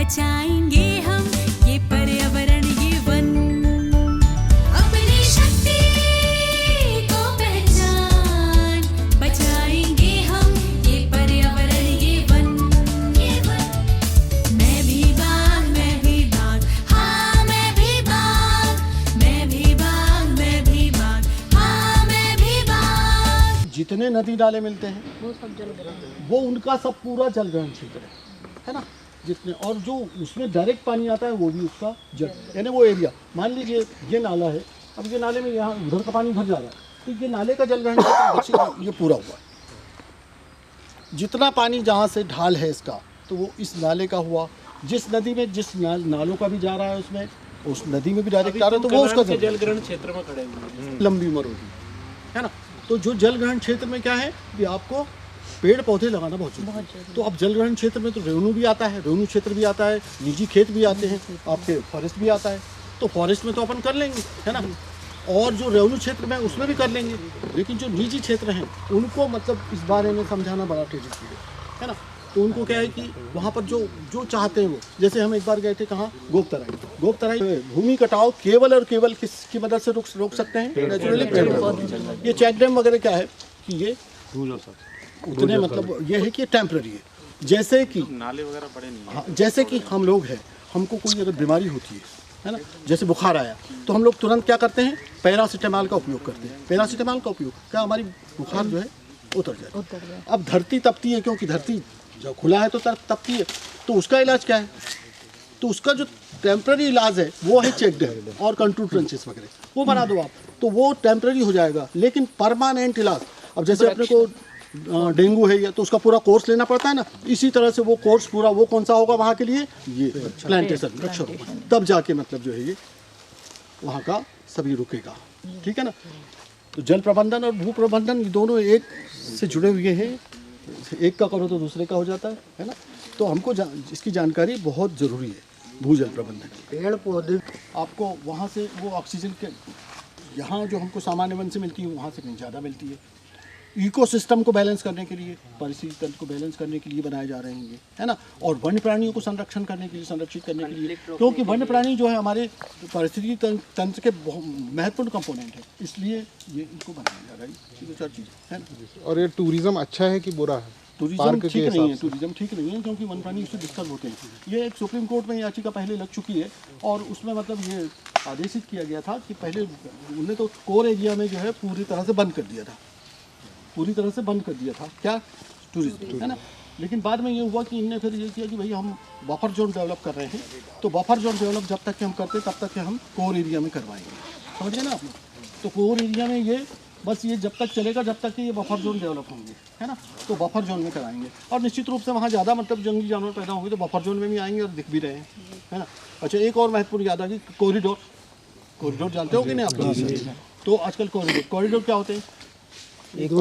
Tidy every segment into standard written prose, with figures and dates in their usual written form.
बचाएंगे हम ये पर्यावरण ये वन। अपनी शक्ति को पहचान, बचाएंगे हम ये पर्यावरण ये वन। मैं भी बाघ, मैं भी बाघ, हाँ मैं भी बाघ, मैं भी बाघ, मैं भी बाघ, हाँ मैं भी बाघ। जितने नदी नाले मिलते हैं वो सब जल ग्रहण, वो उनका सब पूरा जल ग्रहण क्षेत्र है ना। जितने और जो उसमें डायरेक्ट पानी आता है वो भी उसका जल, यानी वो एरिया। मान लीजिए ये नाला है, अब ये नाले में यहाँ उधर का पानी भर जा रहा है, तो ये नाले का जल ग्रहण क्षेत्र ये पूरा हुआ। जितना पानी जहाँ से ढाल है इसका, तो वो इस नाले का हुआ। जिस नदी में जिस नालों का भी जा रहा है उसमें, उस नदी में भी डायरेक्ट जा रहा है, तो वो उसका जल ग्रहण क्षेत्र में खड़े हुए हैं। लंबी उम्र होगी, है ना। तो जो जल ग्रहण क्षेत्र में क्या है कि आपको पेड़ पौधे लगाना बहुत जरूरी है। तो अब जल ग्रहण क्षेत्र में तो रेवन्यू भी आता है, रेवन्यू क्षेत्र भी आता है, निजी खेत भी आते हैं, आपके फॉरेस्ट भी आता है। तो फॉरेस्ट में तो अपन कर लेंगे, है ना। और जो रेवन्यू क्षेत्र में उसमें भी कर लेंगे, लेकिन जो निजी क्षेत्र हैं उनको मतलब इस बारे में समझाना बड़ा टेढ़ी है ना। तो उनको क्या है कि वहाँ पर जो चाहते हैं वो, जैसे हम एक बार गए थे कहाँ, गोपतराई। भूमि कटाव केवल और केवल किसकी मदद से रोक सकते हैं, नेचुरली पेड़ पौधे। ये चेक डैम वगैरह क्या है कि ये उतने मतलब ये है कि टेम्पररी है। जैसे कि नाले वगैरह बड़े नहीं हैं। हाँ, जैसे कि हम लोग हैं, हमको कोई अगर बीमारी होती है ना, जैसे बुखार आया, तो हम लोग तुरंत क्या करते हैं, पैरासीटामोल का उपयोग करते हैं। पैरासीटामोल का उपयोग क्या, हमारी बुखार जो है उतर जाए। अब धरती तपती है, क्योंकि धरती जब खुला है तो तपती है, तो उसका इलाज क्या है, तो उसका जो टेम्पररी इलाज है वो है चेक डैम और कंट्रोल ट्रेंचेस वगैरह, वो बना दो आप, तो वो टेम्पररी हो जाएगा। लेकिन परमानेंट इलाज, अब जैसे अपने को डेंगू है या, तो उसका पूरा कोर्स लेना पड़ता है ना, इसी तरह से वो कोर्स पूरा वो कौन सा होगा वहाँ के लिए, ये प्लांटेशन वृक्षारोपण, तब जाके मतलब जो है ये वहाँ का सभी रुकेगा, ठीक है ना। तो जल प्रबंधन और भू प्रबंधन ये दोनों एक से जुड़े हुए हैं, एक का करो तो दूसरे का हो जाता है ना। तो हमको इसकी जानकारी बहुत ज़रूरी है, भूजल प्रबंधन। पेड़ पौधे आपको वहाँ से वो ऑक्सीजन के, यहाँ जो हमको सामान्य वन से मिलती है वहाँ से कहीं ज़्यादा मिलती है। इकोसिस्टम को बैलेंस करने के लिए, परिस्थिति तंत्र को बैलेंस करने के लिए बनाए जा रहे हैं ये, है ना। और वन्य प्राणियों को संरक्षण करने के लिए, संरक्षित करने के लिए, क्योंकि वन्य प्राणी जो है हमारे परिस्थिति तंत्र के महत्वपूर्ण कंपोनेंट है, इसलिए ये इनको बनाया जा रहा है। ये दो चार चीज़ है ना। और ये टूरिज्म अच्छा है कि बुरा है? टूरिज्म ठीक नहीं है, टूरिज्म ठीक नहीं है, क्योंकि वन प्राणी उससे डिस्टर्ब होते हैं। ये एक सुप्रीम कोर्ट में याचिका पहले लग चुकी है, और उसमें मतलब ये आदेशित किया गया था कि पहले उन्होंने तो कोर एरिया में जो है पूरी तरह से बंद कर दिया था, पूरी तरह से बंद कर दिया था क्या, टूरिज्म, है ना। लेकिन बाद में ये हुआ कि इनने फिर ये किया कि भाई हम बफर जोन डेवलप कर रहे हैं, तो बफर जोन डेवलप जब तक कि हम करते तब तक कि हम कोर एरिया में करवाएंगे, समझ गए ना आप। तो कोर एरिया में ये बस ये जब तक चलेगा जब तक कि ये बफर जोन डेवलप होंगे, है ना। तो बफर जोन में कराएंगे, और निश्चित रूप से वहाँ ज़्यादा मतलब जंगली जानवर पैदा होंगे तो बफर जोन में भी आएंगे और दिख भी रहे हैं, है ना। अच्छा, एक और महत्वपूर्ण याद आ गई, कॉरिडोर जानते हो कि नहीं आप? तो आजकल कॉरिडोर क्या होते हैं, एक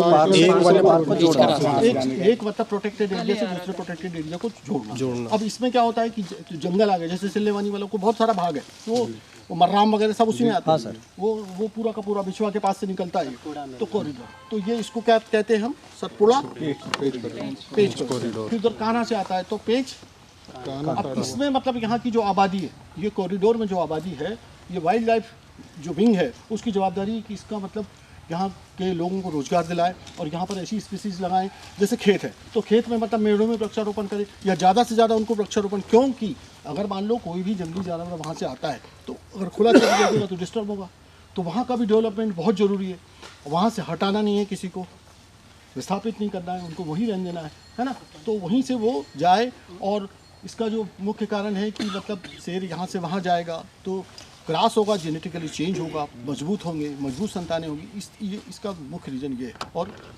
मतलब प्रोटेक्टेड एरिया से दूसरे प्रोटेक्टेड एरिया को जोड़ना। अब इसमें क्या होता है कि जंगल आ गए, जैसे सिल्लेवानी वालों को बहुत सारा भाग है, वो मर्राम वगैरह सब उसी में आता है। सर वो पूरा का पूरा बिछवा के पास से निकलता है, तो कॉरिडोर। तो ये इसको क्या कहते हैं हम, सतपुड़ा पेच कॉरिडोर। फिर उधर कान्हा से आता है तो पेच। अब इसमें मतलब यहाँ की जो आबादी है, ये कॉरिडोर में जो आबादी है, ये वाइल्ड लाइफ जो विंग है उसकी जवाबदारी है कि इसका मतलब यहाँ के लोगों को रोजगार दिलाए, और यहाँ पर ऐसी स्पीसीज लगाएं, जैसे खेत है तो खेत में मतलब मेड़ों में वृक्षारोपण करें, या ज़्यादा से ज़्यादा उनको वृक्षारोपण, क्योंकि अगर मान लो कोई भी जंगली जानवर वहाँ से आता है तो अगर खुला चल जाएगा तो डिस्टर्ब होगा। तो वहाँ का भी डेवलपमेंट बहुत ज़रूरी है, वहाँ से हटाना नहीं है, किसी को विस्थापित नहीं करना है, उनको वहीं रहने देना है ना। तो वहीं से वो जाए, और इसका जो मुख्य कारण है कि मतलब शेर यहाँ से वहाँ जाएगा तो क्रॉस होगा, जेनेटिकली चेंज होगा, मजबूत होंगे, मजबूत संतानें होंगी, इसका मुख्य रीज़न ये है। और